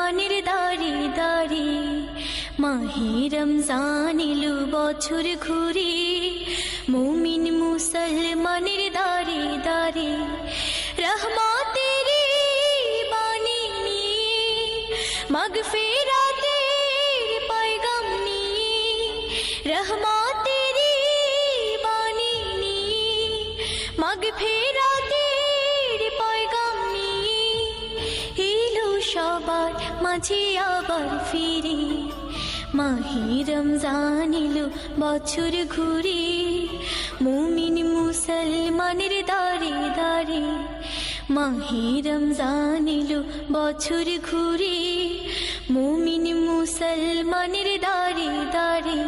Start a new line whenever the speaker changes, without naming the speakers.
মুসলমানের দাঁড়ে দাঁড়ে মাহে রমজান এলো বছর ঘুরে মুমিন মুসলমানের দাঁড়ে দাঁড়ে রহমতের বাণী নিয়ে মাগফিরাতের পয়গাম নিয়ে রহমতের বাণী নিয়ে মাগফিরাতের পয়গাম নিয়ে এলো সবার মাঝে আবার ফিরে মাহে রমজান এলো বছর ঘুরে মুমিন মুসলমানের দাঁড়ে দাঁড়ে মাহে রমজান এলো বছর ঘুরে মুমিন মুসলমানের দাঁড়ে দাঁড়ে।